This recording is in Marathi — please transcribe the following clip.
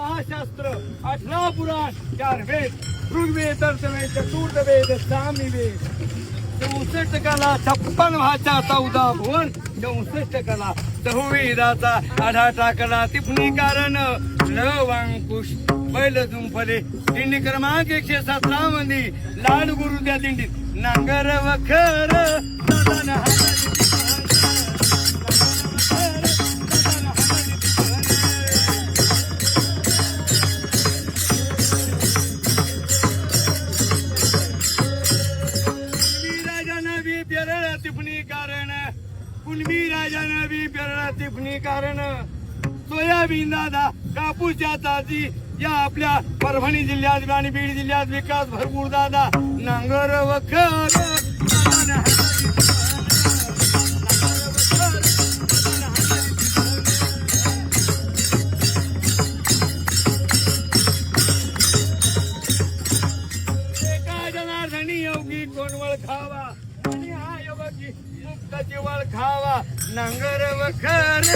महाशास्त्र 18 पुराण 4 वेद ऋग्वेद अर्थवेद चतुर्थवेद सामवेद 64 कला 56 भाषा 14 भुवन 64 कला चहुवेदाचा आढाटा कला टिपणी कारण लवांकुश बैल जुंपले दिंडी क्रमांक 117 मध्ये लाड गुरु त्या दिंडीत नांगर वखर कुणबी राजानं बी पेरला टिपणी कारण सोयाबीन दादा कापूसच्या ताजी या आपल्या परभणी जिल्ह्यात आणि बीड जिल्ह्यात विकास भरपूर दादा नांगर वखर एका जनार्दनी योगी कोणवळ खावा आणि हा योगी मुक्त जीवळ खावा नांगर वखर